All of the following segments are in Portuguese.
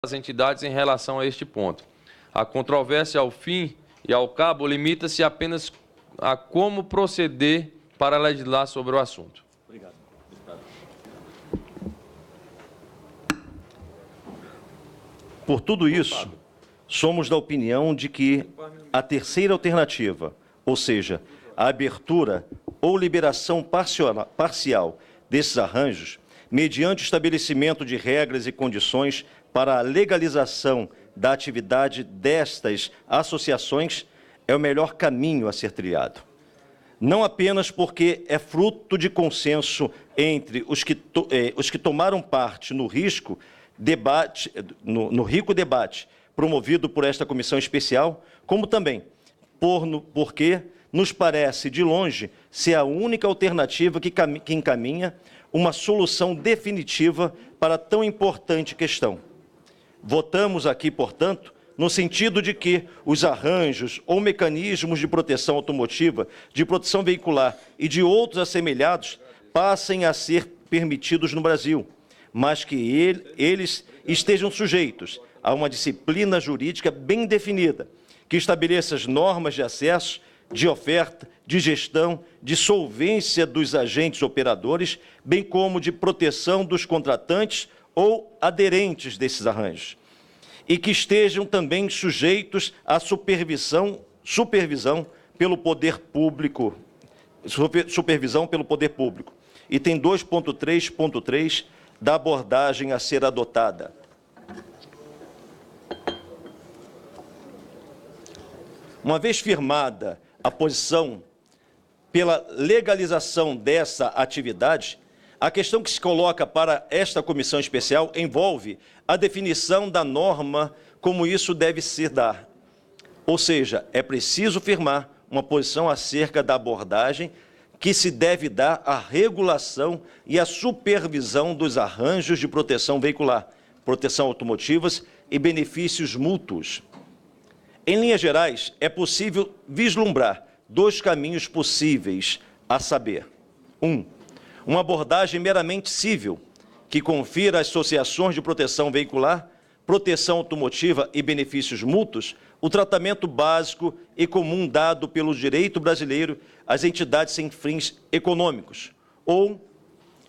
das entidades em relação a este ponto. A controvérsia, ao fim e ao cabo, limita-se apenas a como proceder para legislar sobre o assunto. Obrigado, deputado. Por tudo isso, somos da opinião de que a terceira alternativa, ou seja, a abertura ou liberação parcial desses arranjos, mediante o estabelecimento de regras e condições para a legalização da atividade destas associações, é o melhor caminho a ser trilhado. Não apenas porque é fruto de consenso entre os que tomaram parte no rico debate promovido por esta comissão especial, como também porque nos parece, de longe, ser a única alternativa que encaminha uma solução definitiva para tão importante questão. Votamos aqui, portanto, no sentido de que os arranjos ou mecanismos de proteção automotiva, de proteção veicular e de outros assemelhados passem a ser permitidos no Brasil, mas que eles estejam sujeitos a uma disciplina jurídica bem definida, que estabeleça as normas de acesso, de oferta, de gestão, de solvência dos agentes operadores, bem como de proteção dos contratantes ou aderentes desses arranjos, e que estejam também sujeitos à supervisão pelo poder público, Item 2.3.3 da abordagem a ser adotada. Uma vez firmada a posição pela legalização dessa atividade, a questão que se coloca para esta comissão especial envolve a definição da norma como isso deve se dar. Ou seja, é preciso firmar uma posição acerca da abordagem que se deve dar à regulação e à supervisão dos arranjos de proteção veicular, proteção automotivas e benefícios mútuos. Em linhas gerais, é possível vislumbrar dois caminhos possíveis, a saber: uma abordagem meramente civil, que confira às associações de proteção veicular, proteção automotiva e benefícios mútuos o tratamento básico e comum dado pelo direito brasileiro às entidades sem fins econômicos, ou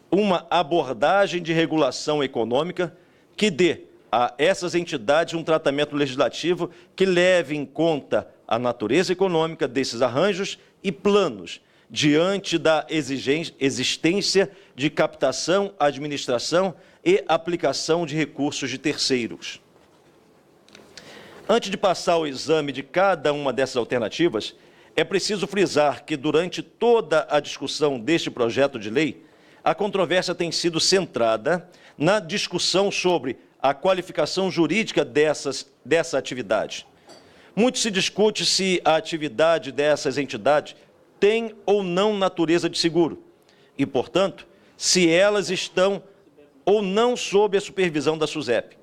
uma abordagem de regulação econômica que dê a essas entidades um tratamento legislativo que leve em conta a natureza econômica desses arranjos e planos, diante da existência de captação, administração e aplicação de recursos de terceiros. Antes de passar ao exame de cada uma dessas alternativas, é preciso frisar que, durante toda a discussão deste projeto de lei, a controvérsia tem sido centrada na discussão sobre a qualificação jurídica dessa atividade. Muito se discute se a atividade dessas entidades tem ou não natureza de seguro e, portanto, se elas estão ou não sob a supervisão da SUSEP.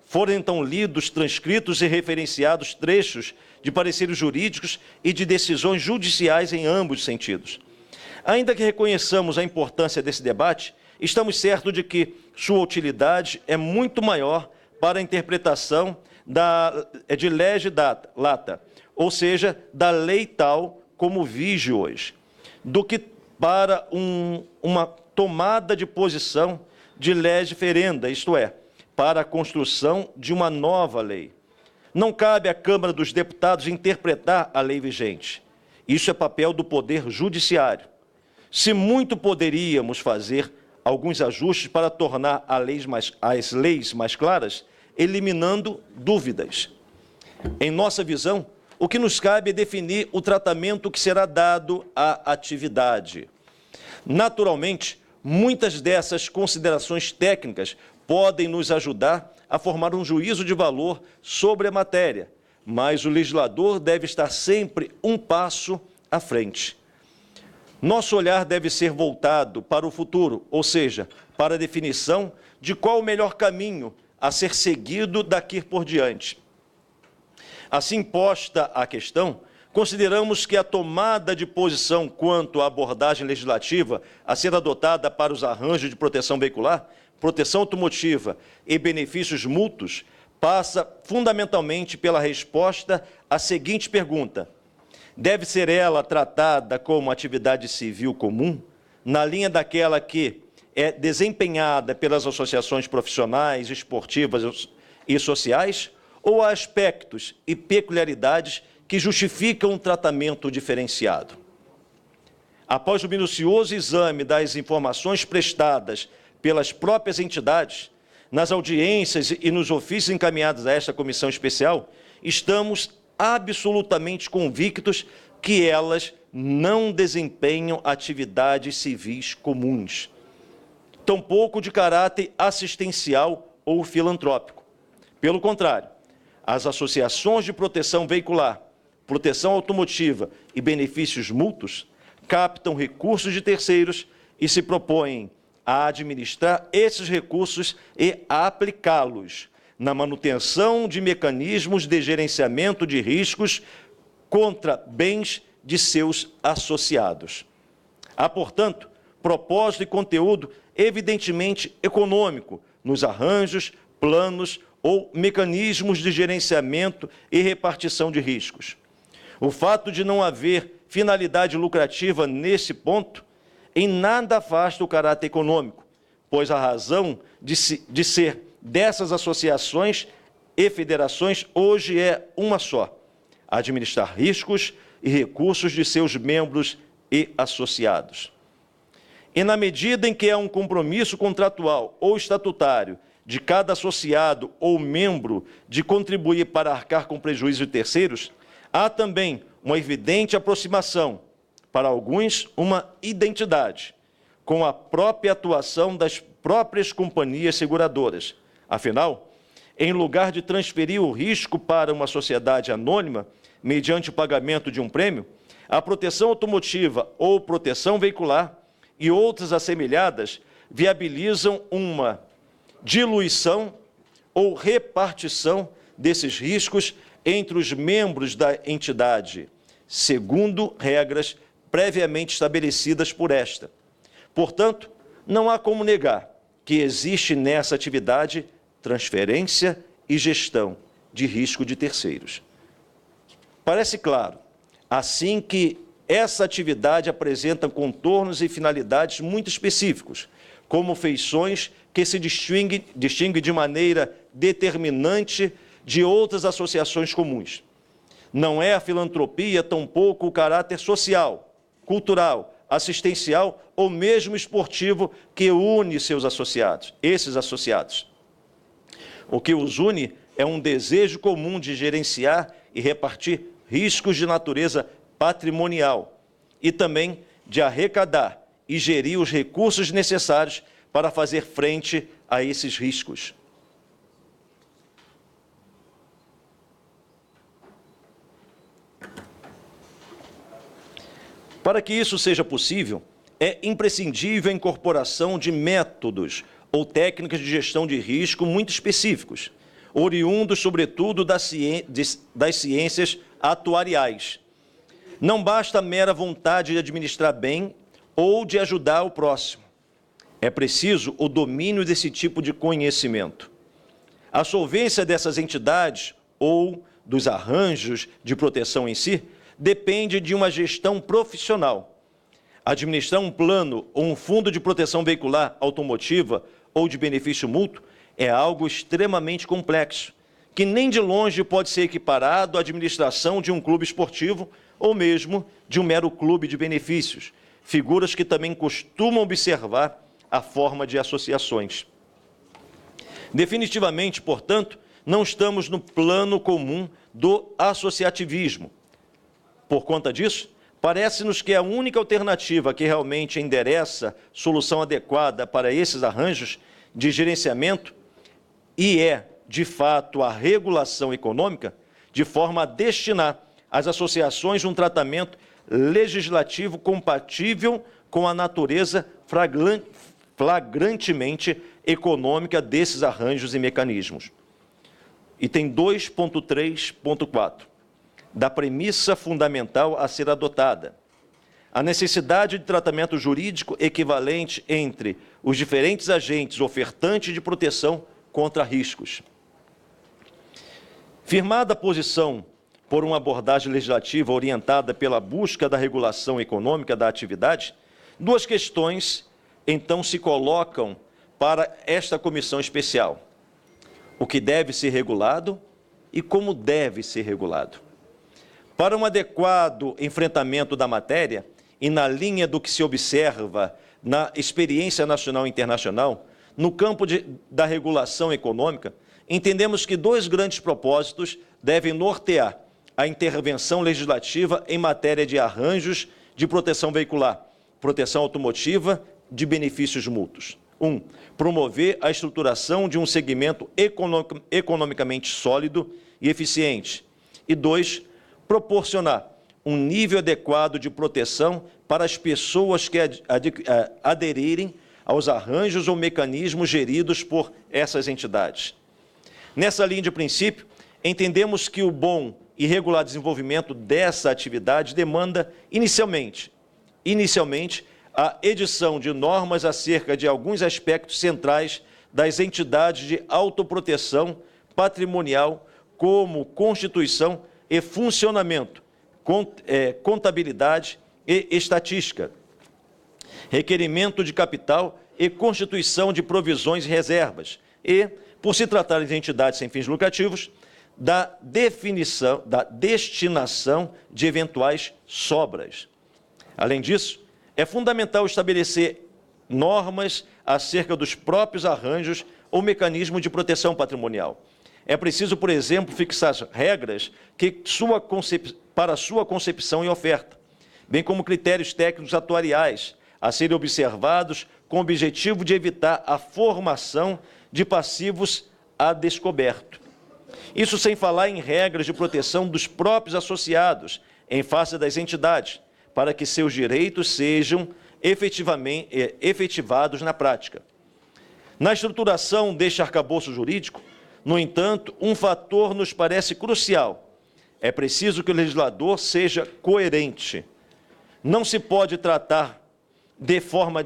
Foram então lidos, transcritos e referenciados trechos de pareceres jurídicos e de decisões judiciais em ambos os sentidos. Ainda que reconheçamos a importância desse debate, estamos certos de que sua utilidade é muito maior para a interpretação de lege lata, ou seja, da lei tal como vige hoje, do que para uma tomada de posição de lege ferenda, isto é, para a construção de uma nova lei. Não cabe à Câmara dos Deputados interpretar a lei vigente. Isso é papel do Poder Judiciário. Se muito poderíamos fazer alguns ajustes para tornar as leis mais claras, eliminando dúvidas. Em nossa visão, o que nos cabe é definir o tratamento que será dado à atividade. Naturalmente, muitas dessas considerações técnicas podem nos ajudar a formar um juízo de valor sobre a matéria, mas o legislador deve estar sempre um passo à frente. Nosso olhar deve ser voltado para o futuro, ou seja, para a definição de qual o melhor caminho a ser seguido daqui por diante. Assim posta a questão, consideramos que a tomada de posição quanto à abordagem legislativa a ser adotada para os arranjos de proteção veicular, proteção automotiva e benefícios mútuos passa fundamentalmente pela resposta à seguinte pergunta: deve ser ela tratada como atividade civil comum, na linha daquela que é desempenhada pelas associações profissionais, esportivas e sociais, ou há aspectos e peculiaridades que justificam um tratamento diferenciado? Após o minucioso exame das informações prestadas pelas próprias entidades, nas audiências e nos ofícios encaminhados a esta comissão especial, estamos absolutamente convictos que elas não desempenham atividades civis comuns, tampouco de caráter assistencial ou filantrópico. Pelo contrário, as associações de proteção veicular, proteção automotiva e benefícios mútuos captam recursos de terceiros e se propõem a administrar esses recursos e a aplicá-los na manutenção de mecanismos de gerenciamento de riscos contra bens de seus associados. Há, portanto, propósito e conteúdo evidentemente econômico nos arranjos, planos ou mecanismos de gerenciamento e repartição de riscos. O fato de não haver finalidade lucrativa nesse ponto em nada afasta o caráter econômico, pois a razão de ser dessas associações e federações hoje é uma só: administrar riscos e recursos de seus membros e associados. E na medida em que há um compromisso contratual ou estatutário de cada associado ou membro de contribuir para arcar com prejuízo de terceiros, há também uma evidente aproximação, para alguns, uma identidade, com a própria atuação das próprias companhias seguradoras. Afinal, em lugar de transferir o risco para uma sociedade anônima, mediante o pagamento de um prêmio, a proteção automotiva ou proteção veicular e outras assemelhadas viabilizam uma diluição ou repartição desses riscos entre os membros da entidade, segundo regras previamente estabelecidas por esta. Portanto, não há como negar que existe nessa atividade transferência e gestão de risco de terceiros. Parece claro, assim, que essa atividade apresenta contornos e finalidades muito específicos, como feições que se distinguem de maneira determinante de outras associações comuns. Não é a filantropia, tampouco o caráter social, cultural, assistencial ou mesmo esportivo que une esses associados. O que os une é um desejo comum de gerenciar e repartir riscos de natureza patrimonial e também de arrecadar e gerir os recursos necessários para fazer frente a esses riscos. Para que isso seja possível, é imprescindível a incorporação de métodos ou técnicas de gestão de risco muito específicos, oriundos, sobretudo, das ciências atuariais. Não basta a mera vontade de administrar bem ou de ajudar o próximo. É preciso o domínio desse tipo de conhecimento. A solvência dessas entidades ou dos arranjos de proteção em si depende de uma gestão profissional. Administrar um plano ou um fundo de proteção veicular automotiva ou de benefício mútuo é algo extremamente complexo, que nem de longe pode ser equiparado à administração de um clube esportivo ou mesmo de um mero clube de benefícios, figuras que também costumam observar a forma de associações. Definitivamente, portanto, não estamos no plano comum do associativismo. Por conta disso, parece-nos que a única alternativa que realmente endereça solução adequada para esses arranjos de gerenciamento e é, de fato, a regulação econômica, de forma a destinar às associações um tratamento legislativo compatível com a natureza flagrantemente econômica desses arranjos e mecanismos. Item 2.3.4. Da premissa fundamental a ser adotada: a necessidade de tratamento jurídico equivalente entre os diferentes agentes ofertantes de proteção contra riscos. Firmada a posição por uma abordagem legislativa orientada pela busca da regulação econômica da atividade, duas questões, então, se colocam para esta comissão especial: o que deve ser regulado e como deve ser regulado. Para um adequado enfrentamento da matéria, e na linha do que se observa na experiência nacional e internacional, no campo da regulação econômica, entendemos que dois grandes propósitos devem nortear a intervenção legislativa em matéria de arranjos de proteção veicular, proteção automotiva, de benefícios mútuos. Promover a estruturação de um segmento economicamente sólido e eficiente. E 2, proporcionar um nível adequado de proteção para as pessoas que aderirem aos arranjos ou mecanismos geridos por essas entidades. Nessa linha de princípio, entendemos que o bom e regular desenvolvimento dessa atividade demanda, inicialmente, a edição de normas acerca de alguns aspectos centrais das entidades de autoproteção patrimonial, como constituição e funcionamento, contabilidade e estatística, requerimento de capital e constituição de provisões e reservas, e, por se tratar de entidades sem fins lucrativos, da destinação de eventuais sobras. Além disso, é fundamental estabelecer normas acerca dos próprios arranjos ou mecanismos de proteção patrimonial. É preciso, por exemplo, fixar regras para sua concepção e oferta, bem como critérios técnicos atuariais a serem observados com o objetivo de evitar a formação de passivos a descoberto. Isso sem falar em regras de proteção dos próprios associados em face das entidades, para que seus direitos sejam efetivados na prática. Na estruturação deste arcabouço jurídico, no entanto, um fator nos parece crucial. É preciso que o legislador seja coerente. Não se pode tratar de forma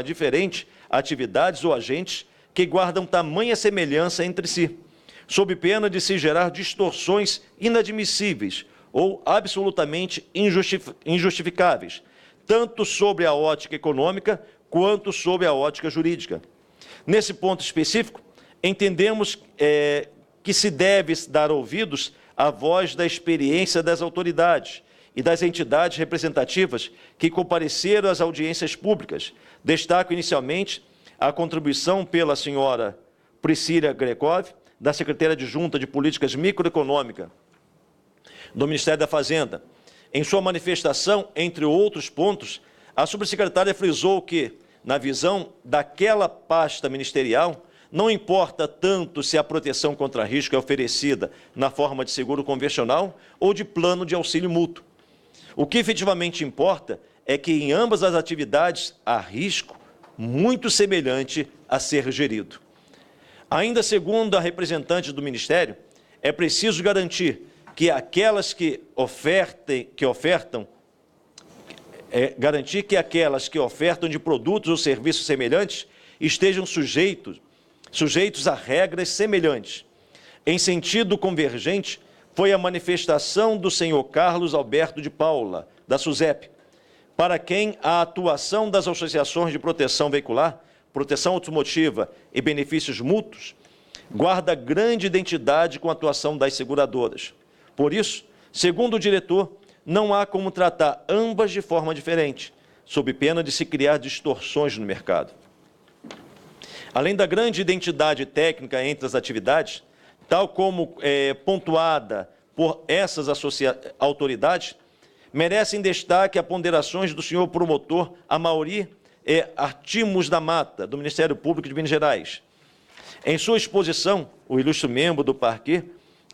diferente atividades ou agentes que guardam tamanha semelhança entre si, sob pena de se gerar distorções inadmissíveis ou absolutamente injustificáveis, tanto sobre a ótica econômica quanto sobre a ótica jurídica. Nesse ponto específico, entendemos que se deve dar ouvidos à voz da experiência das autoridades e das entidades representativas que compareceram às audiências públicas. Destaco inicialmente a contribuição pela senhora Priscila Grekov, da Secretaria Adjunta de Políticas Microeconômicas do Ministério da Fazenda. Em sua manifestação, entre outros pontos, a subsecretária frisou que, na visão daquela pasta ministerial, não importa tanto se a proteção contra risco é oferecida na forma de seguro convencional ou de plano de auxílio mútuo. O que efetivamente importa é que em ambas as atividades há risco muito semelhante a ser gerido. Ainda segundo a representante do Ministério, é preciso garantir que aquelas que ofertam de produtos ou serviços semelhantes estejam sujeitos a regras semelhantes. Em sentido convergente, foi a manifestação do senhor Carlos Alberto de Paula, da SUSEP, para quem a atuação das associações de proteção veicular, proteção automotiva e benefícios mútuos guarda grande identidade com a atuação das seguradoras. Por isso, segundo o diretor, não há como tratar ambas de forma diferente, sob pena de se criar distorções no mercado. Além da grande identidade técnica entre as atividades, tal como pontuada por essas autoridades, merecem destaque as ponderações do senhor promotor Amaury Artimos da Mata, do Ministério Público de Minas Gerais. Em sua exposição, o ilustre membro do Parquê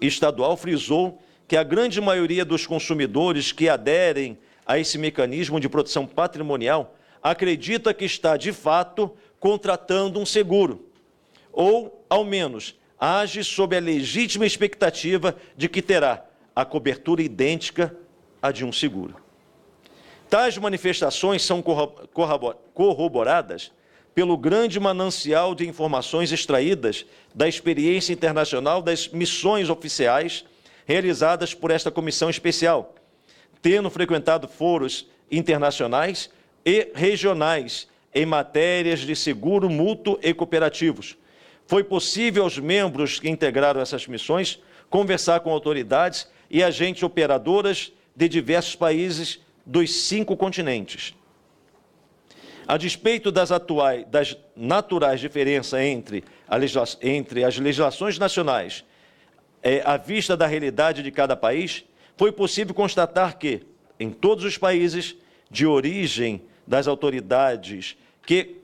Estadual frisou que a grande maioria dos consumidores que aderem a esse mecanismo de proteção patrimonial acredita que está, de fato, contratando um seguro, ou, ao menos, age sob a legítima expectativa de que terá a cobertura idêntica à de um seguro. Tais manifestações são corroboradas pelo grande manancial de informações extraídas da experiência internacional das missões oficiais realizadas por esta comissão especial, tendo frequentado foros internacionais e regionais em matérias de seguro mútuo e cooperativos. Foi possível aos membros que integraram essas missões conversar com autoridades e agentes operadoras de diversos países dos 5 continentes. A despeito das naturais diferenças entre as legislações nacionais, à vista da realidade de cada país, foi possível constatar que, em todos os países de origem das autoridades que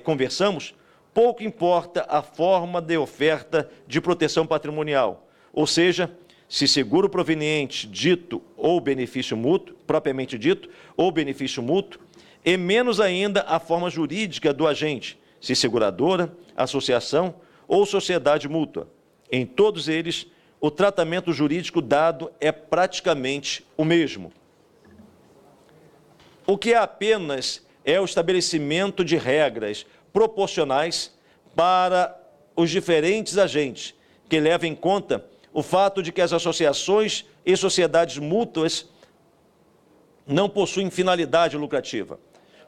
conversamos, pouco importa a forma de oferta de proteção patrimonial, ou seja, se seguro proveniente dito ou benefício mútuo, propriamente dito, ou benefício mútuo, e menos ainda a forma jurídica do agente, se seguradora, associação ou sociedade mútua. Em todos eles, o tratamento jurídico dado é praticamente o mesmo. O que é apenas é o estabelecimento de regras proporcionais para os diferentes agentes, que levam em conta o fato de que as associações e sociedades mútuas não possuem finalidade lucrativa.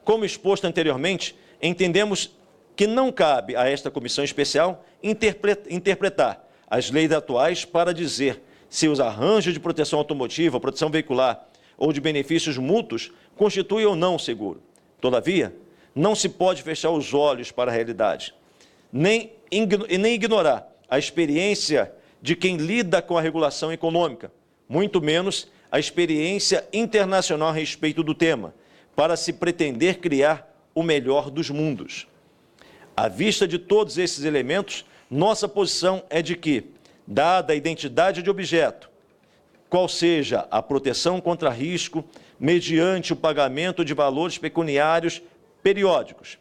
Como exposto anteriormente, entendemos que não cabe a esta comissão especial interpretar as leis atuais para dizer se os arranjos de proteção automotiva, proteção veicular ou de benefícios mútuos constituem ou não seguro. Todavia, não se pode fechar os olhos para a realidade, nem ignorar a experiência de quem lida com a regulação econômica, muito menos a experiência internacional a respeito do tema, para se pretender criar o melhor dos mundos. À vista de todos esses elementos, nossa posição é de que, dada a identidade de objeto, qual seja a proteção contra risco, mediante o pagamento de valores pecuniários periódicos,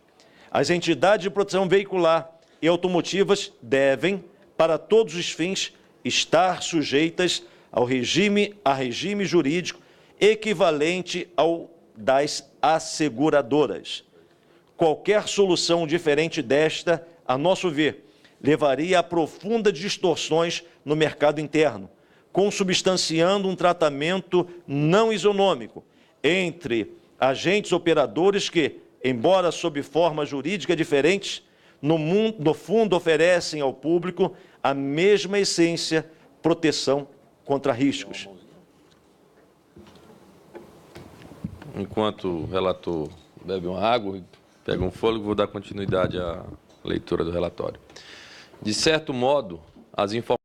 as entidades de proteção veicular e automotivas devem, para todos os fins, estar sujeitas a regime jurídico equivalente ao das asseguradoras. Qualquer solução diferente desta, a nosso ver, levaria a profundas distorções no mercado interno, consubstanciando um tratamento não isonômico entre agentes operadores que, embora sob formas jurídicas diferentes, no fundo oferecem ao público a mesma essência, proteção contra riscos. Enquanto o relator bebe uma água, pega um fôlego, vou dar continuidade à leitura do relatório. De certo modo, as informações